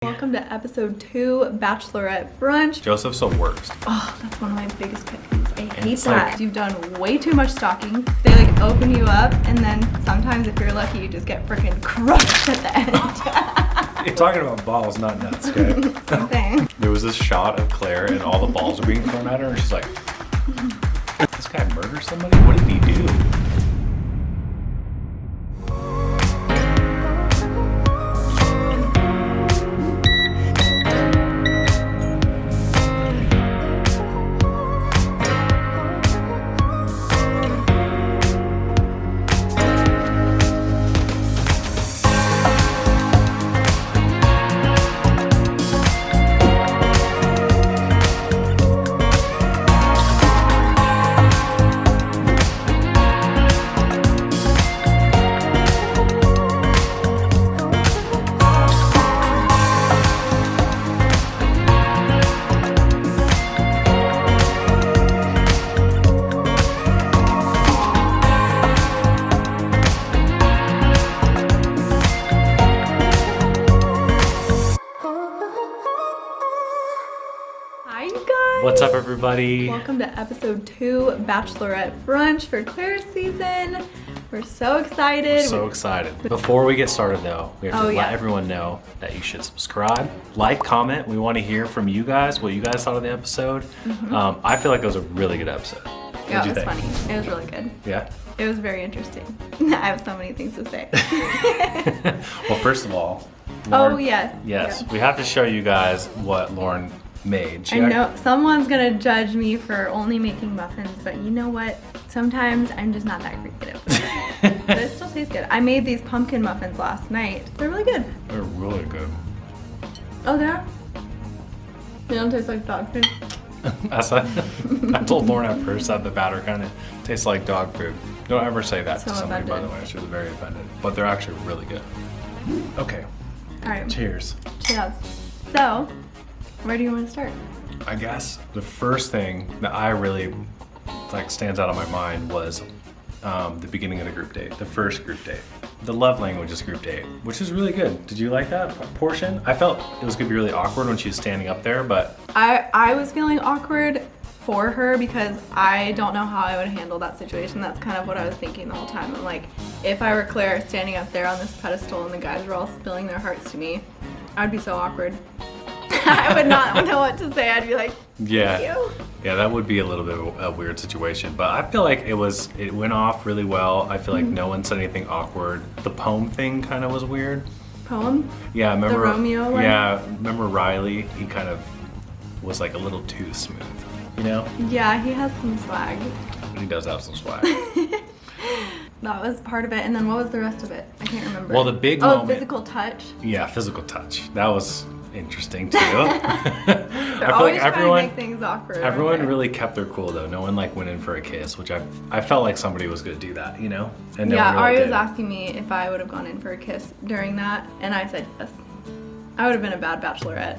Welcome to episode 2, Bachelorette Brunch. Joseph's the worst. Oh, that's one of my biggest pet peeves. I hate that. You've done way too much stalking. They like open you up, and then sometimes if you're lucky, you just get freaking crushed at the end. You're talking about balls, not nuts, okay? Same thing. There was this shot of Claire and all the balls are being thrown at her and she's like, this guy murdered somebody? What did he do? What's up, everybody? Welcome to episode 2, Bachelorette Brunch for Claire's season. We're so excited. So excited. Before we get started though, we have to let everyone know that you should subscribe, like, comment. We want to hear from you guys, what you guys thought of the episode. I feel like it was a really good episode. Yeah, it was funny. It was really good. Yeah? It was very interesting. I have so many things to say. Well, first of all, Lauren, yes. Yes, Yeah. we have to show you guys what Lauren made. I know someone's gonna judge me for only making muffins, but you know what? Sometimes I'm just not that creative. But it still tastes good. I made these pumpkin muffins last night. They're really good. They're really good. Oh, they are? They don't taste like dog food? I told Lauren at first that the batter kind of tastes like dog food. Don't ever say that to somebody, by the way. She was very offended. But they're actually really good. Okay. All right. Cheers. Cheers. So, where do you want to start? I guess the first thing that I really stands out on my mind was the beginning of the group date, the first group date. The love languages group date, which is really good. Did you like that portion? I felt it was gonna be really awkward when she was standing up there, but I was feeling awkward for her because I don't know how I would handle that situation. That's kind of what I was thinking the whole time. I'm like, if I were Claire standing up there on this pedestal and the guys were all spilling their hearts to me, I'd be so awkward. I would not know what to say. I'd be like, yeah, you. Yeah, that would be a little bit of a weird situation. But I feel like it went off really well. I feel like no one said anything awkward. The poem thing kind of was weird. Poem? Yeah, remember the Romeo one? Yeah, remember Riley? He kind of was like a little too smooth, you know? Yeah, he has some swag. He does have some swag. That was part of it, and then what was the rest of it? I can't remember. Well, the big moment. Physical touch. Yeah, physical touch. That was interesting too. I They're feel always like trying everyone, to make things awkward. everyone really kept their cool though. No one went in for a kiss, which I felt like somebody was gonna do that, you know? And no yeah, one really Arie was did. asking me if I would have gone in for a kiss during that, and I said yes. I would have been a bad bachelorette.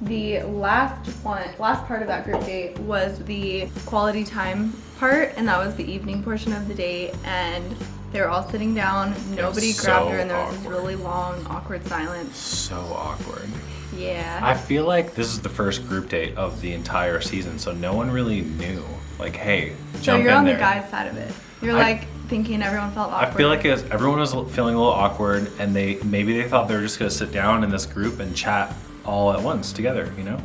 The last part of that group date was the quality time part, and that was the evening portion of the date, and they were all sitting down, nobody grabbed her, and there was this really long, awkward silence. So awkward. Yeah. I feel like this is the first group date of the entire season, so no one really knew. Like, hey, So jump you're in on there. the guy's side of it. You're thinking everyone felt awkward. I feel like everyone was feeling a little awkward, and maybe they thought they were just gonna sit down in this group and chat all at once together, you know?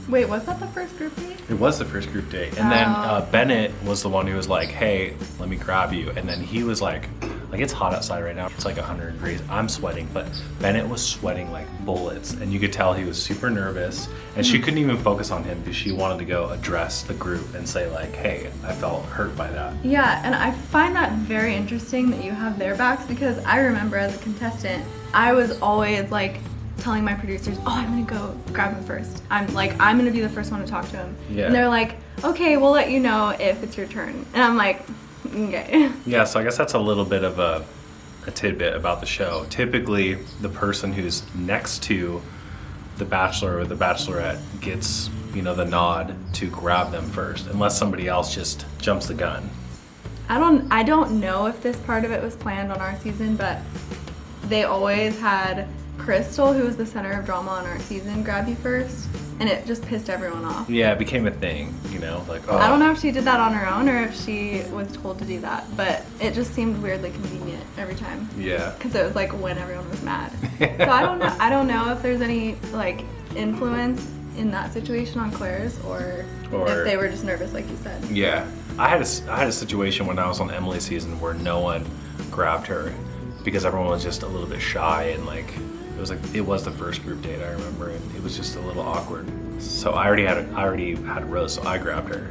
Wait, was that the first group date? It was the first group date. And then Bennett was the one who was like, hey, let me grab you. And then he was like it's hot outside right now. It's like 100 degrees. I'm sweating, but Bennett was sweating like bullets. And you could tell he was super nervous. And she couldn't even focus on him because she wanted to go address the group and say like, hey, I felt hurt by that. Yeah, and I find that very interesting that you have their backs, because I remember as a contestant, I was always like telling my producers, oh, I'm gonna go grab him first. I'm gonna be the first one to talk to him. Yeah. And they're like, okay, we'll let you know if it's your turn. And I'm like, okay. Yeah, so I guess that's a little bit of a tidbit about the show. Typically, the person who's next to the bachelor or the bachelorette gets, the nod to grab them first, unless somebody else just jumps the gun. I don't know if this part of it was planned on our season, but they always had Crystal, who was the center of drama on our season, grab you first, and it just pissed everyone off. Yeah, it became a thing, you know, like, oh. I don't know if she did that on her own or if she was told to do that, but it just seemed weirdly convenient every time. Yeah. Because it was like when everyone was mad. So I don't know if there's any like influence in that situation on Claire's or if they were just nervous, like you said. Yeah, I had a situation when I was on Emily's season where no one grabbed her because everyone was just a little bit shy, and like it was the first group date, I remember, and it was just a little awkward. So I already had a rose, so I grabbed her.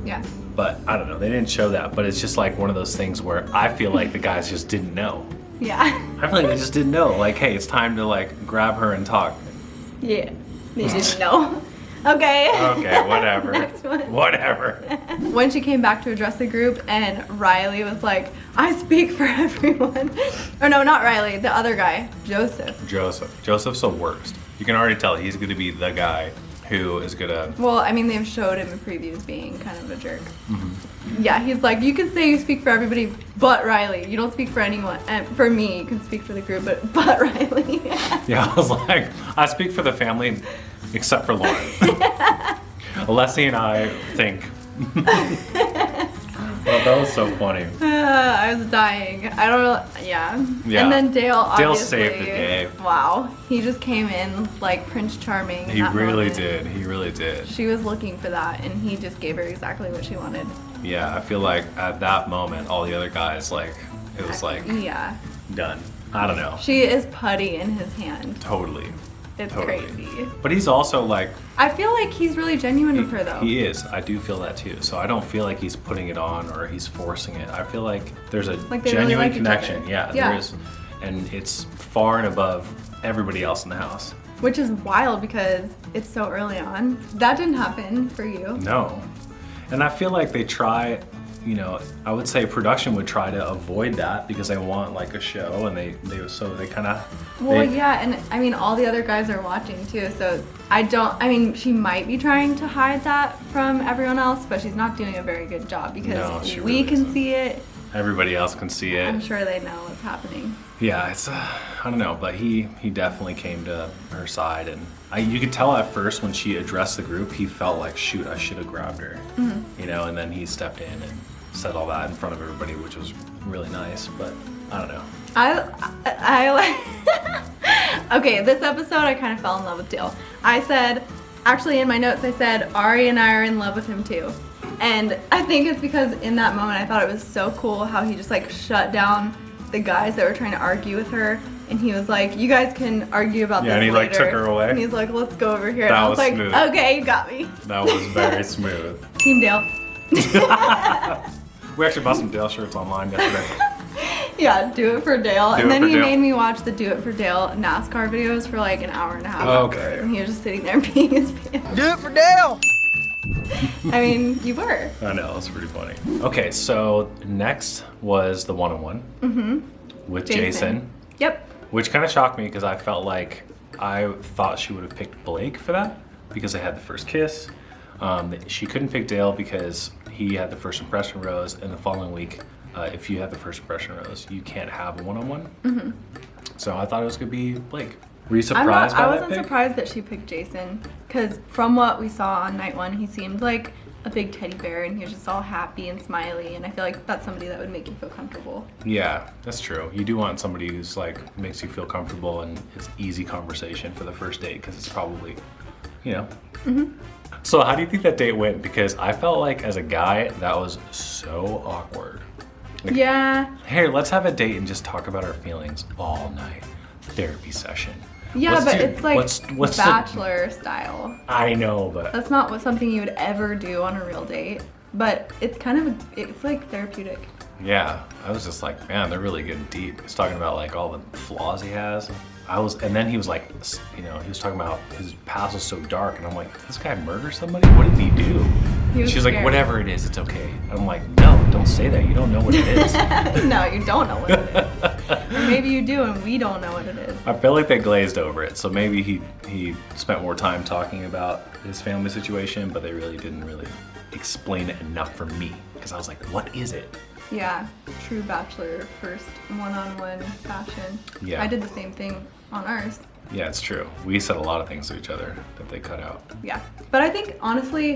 Yeah. But I don't know, they didn't show that, but it's just like one of those things where I feel like the guys just didn't know. Yeah. I feel like they just didn't know, like, hey, it's time to like grab her and talk. Yeah. They didn't know. Okay. Okay, whatever. Next one. Whatever. When she came back to address the group and Riley was like, I speak for everyone. Or no, not Riley, the other guy, Joseph. Joseph's the worst. You can already tell he's gonna be the guy who is gonna... Well, I mean, they've showed him in previews being kind of a jerk. Mm-hmm. Yeah, he's like, you can say you speak for everybody but Riley. You don't speak for anyone. And for me, you can speak for the group, but Riley. Yeah, I was like, I speak for the family except for Lauren. Leslie and I think. Well, that was so funny. I was dying. I don't know. Yeah. Yeah. And then Dale obviously. saved the day. Wow. He just came in like Prince Charming. He really did. He really did. She was looking for that, and he just gave her exactly what she wanted. Yeah, I feel like at that moment, all the other guys, like, it was like, yeah. done. I don't know. She is putty in his hand. Totally. It's Totally. crazy. But he's also like... I feel like he's really genuine with her, though. He is. I do feel that too. So I don't feel like he's putting it on or he's forcing it. I feel like there's a Like they genuine really like each connection. other. Yeah, Yeah. there is. And it's far and above everybody else in the house. Which is wild because it's so early on. That didn't happen for you. No. And I feel like they try, you know, I would say production would try to avoid that because they want like a show, and they kind of... Well, yeah, and I mean, all the other guys are watching too, so I mean, she might be trying to hide that from everyone else, but she's not doing a very good job because No, she we really can isn't. see it. Everybody else can see it. I'm sure they know what's happening. Yeah, it's I don't know, but he definitely came to her side, and you could tell at first when she addressed the group, he felt like, shoot, I should have grabbed her, you know, and then he stepped in and said all that in front of everybody, which was really nice, but I don't know. I like. Okay, this episode I kind of fell in love with Dale. I said, actually in my notes I said, Arie and I are in love with him too. And I think it's because in that moment I thought it was so cool how he just like shut down the guys that were trying to argue with her. And he was like, you guys can argue about this and he later. like took her away. And he's like, let's go over here. That and I was was like, smooth. okay, you got me. That was very smooth. Team Dale. We actually bought some Dale shirts online yesterday. Yeah, do it for Dale. Do And it then for he Dale. made me watch the Do It for Dale NASCAR videos for like an hour and a half. Okay. afterwards, and he was just sitting there peeing his pants. Do it for Dale! I mean, you were. I know, it's pretty funny. Okay, so next was the one-on-one with Jason, Yep. which kind of shocked me because I felt like I thought she would have picked Blake for that because they had the first kiss. She couldn't pick Dale because he had the first impression rose, and the following week, if you have the first impression rose, you can't have a one-on-one. So I thought it was gonna be Blake. Were you surprised by I that wasn't pick? surprised that she picked Jason because from what we saw on night one, he seemed like a big teddy bear and he was just all happy and smiley, and I feel like that's somebody that would make you feel comfortable. Yeah, that's true. You do want somebody who's like makes you feel comfortable and it's easy conversation for the first date because it's probably, you know. So how do you think that date went? Because I felt like as a guy that was so awkward. Like, Yeah. hey, let's have a date and just talk about our feelings all night. Therapy session. Yeah, Let's but do- it's like what's Bachelor style. I know, but That's not something you would ever do on a real date, but it's kind of, it's like therapeutic. yeah, I was just like, man, they're really getting deep. He's talking about like all the flaws he has. And then he was like, you know, he was talking about his past was so dark, and I'm like, did this guy murder somebody? What did he do? He was She's like, scared. whatever it is, it's okay. I'm like, no, don't say that. You don't know what it is. No, you don't know what it is. Or maybe you do and we don't know what it is. I feel like they glazed over it. So maybe he spent more time talking about his family situation, but they really didn't really explain it enough for me. Because I was like, what is it? Yeah, true Bachelor first one-on-one fashion. Yeah. I did the same thing on ours. Yeah, it's true. We said a lot of things to each other that they cut out. Yeah. But I think honestly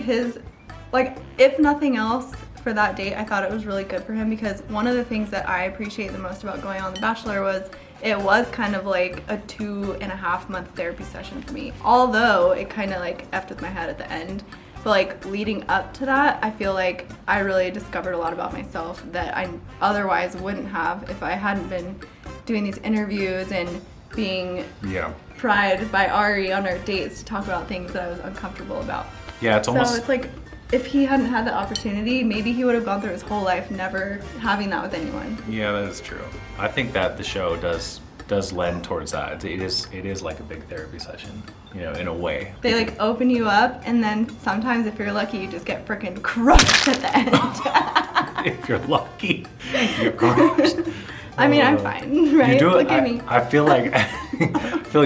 if nothing else for that date, I thought it was really good for him because one of the things that I appreciate the most about going on The Bachelor was it was kind of like a 2.5 month therapy session for me. Although it kind of like effed with my head at the end. But like leading up to that, I feel like I really discovered a lot about myself that I otherwise wouldn't have if I hadn't been doing these interviews and being pried by Arie on our dates to talk about things that I was uncomfortable about. Yeah, it's almost... So it's like, if he hadn't had the opportunity, maybe he would have gone through his whole life never having that with anyone. Yeah, that is true. I think that the show does lend towards that. It is like a big therapy session, you know, in a way. They like open you up, and then sometimes if you're lucky, you just get freaking crushed at the end. If you're lucky, you're crushed. I mean, I'm fine, right? You do it. Look at me. I feel like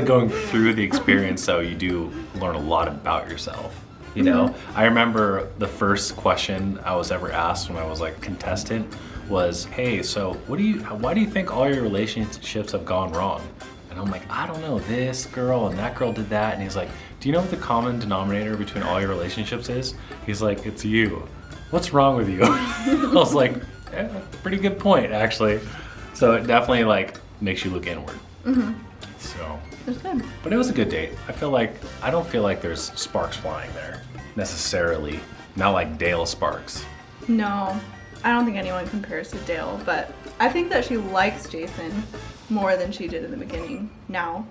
going through the experience, though, you do learn a lot about yourself. You know, I remember the first question I was ever asked when I was like contestant was, "Hey, so why do you think all your relationships have gone wrong?" And I'm like, "I don't know, this girl and that girl did that." And he's like, "Do you know what the common denominator between all your relationships is?" He's like, "It's you. What's wrong with you?" I was like, pretty good point, actually. So it definitely like makes you look inward. So, It's good. but it was a good date. I don't feel like there's sparks flying there necessarily. Not like Dale Sparks. No, I don't think anyone compares to Dale, but I think that she likes Jason more than she did in the beginning now.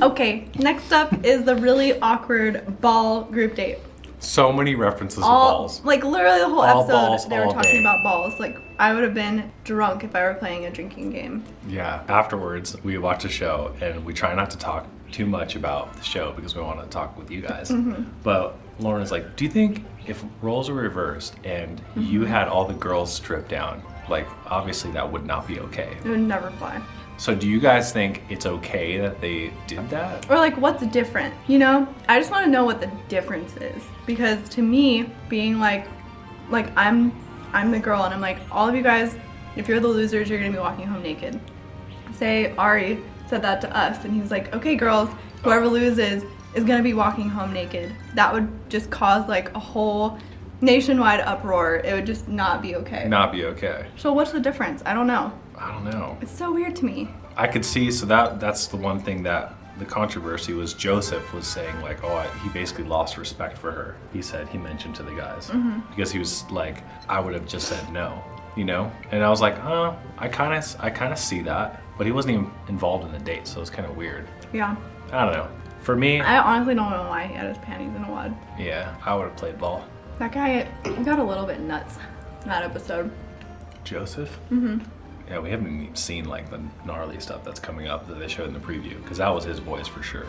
Okay, next up is the really awkward ball group date. So many references to balls. Like literally the whole All episode, balls, they were all talking day. about balls. Like I would have been drunk if I were playing a drinking game. Yeah. Afterwards, we watch a show and we try not to talk too much about the show because we want to talk with you guys. But Lauren is like, "Do you think if roles were reversed and you had all the girls stripped down, like obviously that would not be okay. It would never fly. So do you guys think it's okay that they did that? Or like what's different, you know? I just want to know what the difference is because to me, being like I'm the girl and I'm like, all of you guys, if you're the losers, you're gonna be walking home naked. Say Arie said that to us and he was like, "Okay girls, whoever loses is gonna be walking home naked." That would just cause like a whole nationwide uproar. It would just not be okay. Not be okay. So what's the difference? I don't know. I don't know. It's so weird to me. I could see, so that's the one thing that the controversy was. Joseph was saying like, he basically lost respect for her. He mentioned to the guys because he was like, I would have just said no, you know? And I was like, I kind of see that, but he wasn't even involved in the date, so it's kind of weird. Yeah. I don't know. For me, I honestly don't know why he had his panties in a wad. yeah, I would have played ball. That guy got a little bit nuts in that episode. Joseph? Yeah, we haven't even seen like the gnarly stuff that's coming up that they showed in the preview, because that was his voice for sure.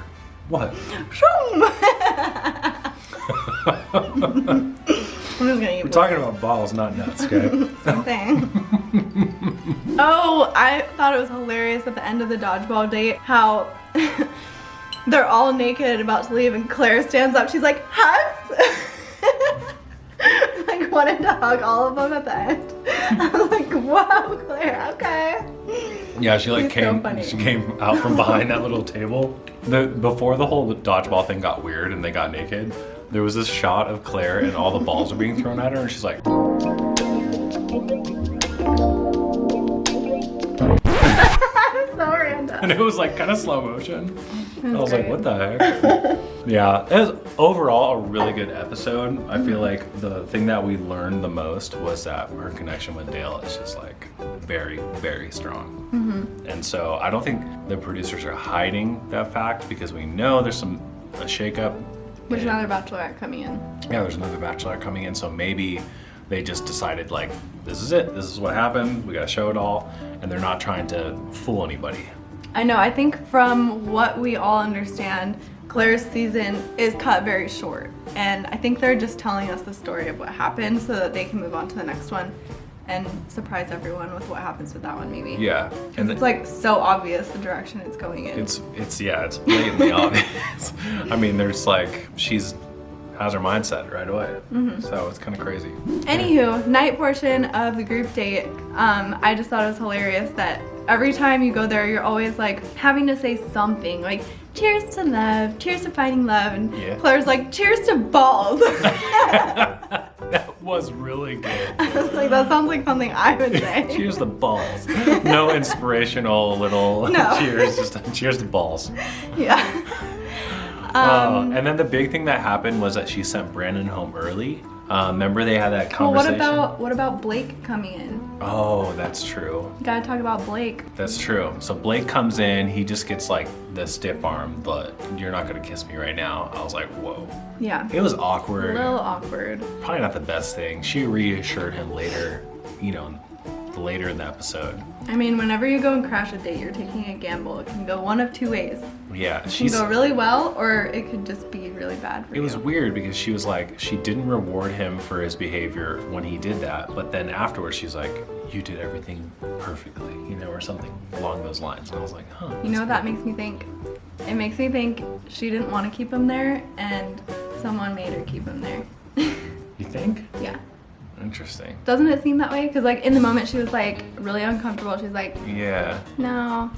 What? I'm just gonna eat We're talking about balls, not nuts, okay? same thing. Oh, I thought it was hilarious at the end of the dodgeball date how they're all naked about to leave and Claire stands up. She's like, hugs? Like wanted to hug all of them at the end. I was like, wow, Claire, okay. Yeah, she like He's so funny. she came out from behind that little table. Before the whole dodgeball thing got weird and they got naked, there was this shot of Claire and all the balls are being thrown at her and she's like So random. and it was like kind of slow motion. I was like, great. what the heck? Yeah, it was overall a really good episode. I feel like the thing that we learned the most was that her connection with Dale is just like very, very strong. And so I don't think the producers are hiding that fact because we know there's a shakeup. There's And- another Bachelorette coming in. Yeah, there's another Bachelorette coming in, so maybe they just decided like, this is it, this is what happened, we gotta show it all, and they're not trying to fool anybody. I know, I think from what we all understand, Claire's season is cut very short. And I think they're just telling us the story of what happened so that they can move on to the next one and surprise everyone with what happens with that one maybe. Yeah, and It's like so obvious the direction it's going in. it's blatantly obvious. I mean, there's like, she's has her mindset right away, so it's kind of crazy. Anywho, night portion of the group date, I just thought it was hilarious that every time you go there, you're always like having to say something. Like cheers to love, cheers to finding love. And Yeah. Claire's like, cheers to balls. That was really good. I was like, that sounds like something I would say. Cheers to balls. No inspirational little No. cheers, just cheers to balls. Yeah. And then the big thing that happened was that she sent Brandon home early. Remember they had that Well, conversation? what about Blake coming in? Oh, that's true. You gotta talk about Blake. That's true. So Blake comes in, he just gets like the stiff arm, but you're not gonna kiss me right now. I was like, whoa. Yeah. It was A awkward. little awkward. Probably not the best thing. She reassured him later, later in the episode. I mean, whenever you go and crash a date, you're taking a gamble. It can go one of two ways. Yeah, It can go really well, or it could just be really bad for It you. was weird because she was like, she didn't reward him for his behavior when he did that, but then afterwards she's like, you did everything perfectly, or something along those lines. And I was like, huh. You know what that makes me think? It makes me think she didn't want to keep him there, and someone made her keep him there. You think? Yeah. Interesting. Doesn't it seem that way? Because like in the moment she was like really uncomfortable. She's like, Yeah. no.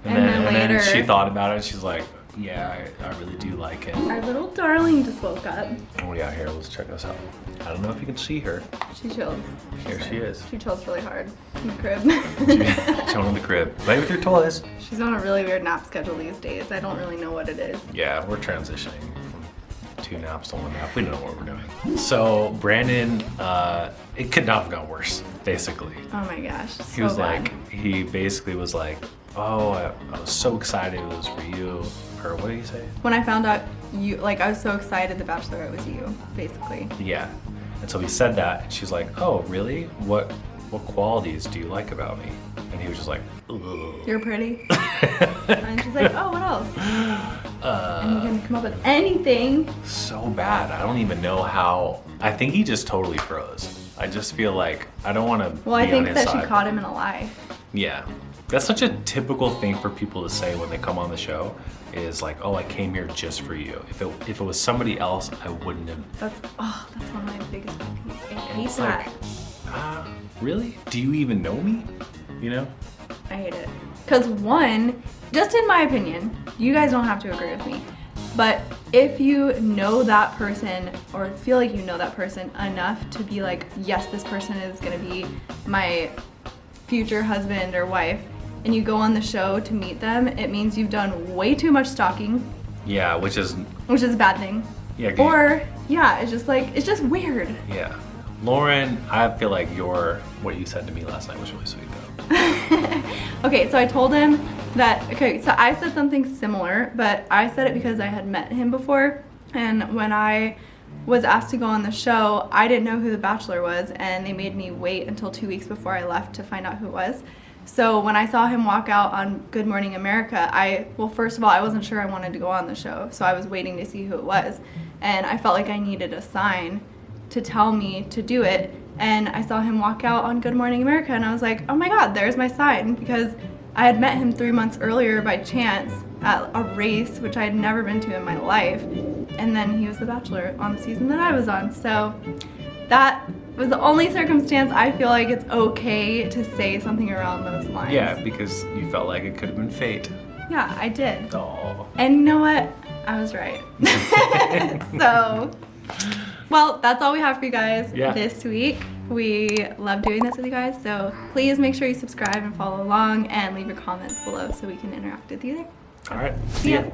And then later she thought about it. She's like, yeah, I really do like it. Our little darling just woke up. Oh yeah, here, let's check this out. I don't know if you can see her. She chills. Here she is. She chills really hard in the crib. Chilling in the crib. Play with your toys. She's on a really weird nap schedule these days. I don't really know what it is. Yeah, we're transitioning from 2 naps to 1 nap. We don't know what we're doing. So Brandon, it could not have gone worse, basically. Oh my gosh. He was he basically was like, oh, I was so excited it was for you. Or what did he say? When I found out I was so excited the Bachelorette was you, basically. Yeah. And so he said that, and she's like, oh, really? What qualities do you like about me? And he was just like, ugh. You're pretty. And she's like, oh, what else? And he couldn't come up with anything. So bad. I don't even know how. I think he just totally froze. I just feel like I don't want to. Well, I think on his that side. she caught him in a lie. Yeah. That's such a typical thing for people to say when they come on the show is like, oh, I came here just for you. If it was somebody else, I wouldn't have. That's one of my biggest pet peeves. I hate It's that. like, really? Do you even know me? I hate it. Because one, just in my opinion, you guys don't have to agree with me, but if you know that person or feel like you know that person enough to be like, yes, this person is going to be my future husband or wife, and you go on the show to meet them, it means you've done way too much stalking. Yeah, which is a bad thing. Yeah. Or, yeah, it's just weird. Yeah. Lauren, I feel like what you said to me last night was really sweet though. Okay, so I told him that, so I said something similar, but I said it because I had met him before, and when I was asked to go on the show, I didn't know who the Bachelor was, and they made me wait until 2 weeks before I left to find out who it was. So when I saw him walk out on Good Morning America, first of all, I wasn't sure I wanted to go on the show, so I was waiting to see who it was, and I felt like I needed a sign to tell me to do it. And I saw him walk out on Good Morning America, and I was like, oh my god, there's my sign, because I had met him 3 months earlier by chance at a race, which I had never been to in my life, and then he was the Bachelor on the season that I was on. So that was the only circumstance I feel like it's okay to say something around those lines. Yeah, because you felt like it could have been fate. Yeah, I did. Oh. And you know what? I was right. So, well, that's all we have for you guys this week. We love doing this with you guys, so please make sure you subscribe and follow along and leave your comments below so we can interact with you there. All right. See ya.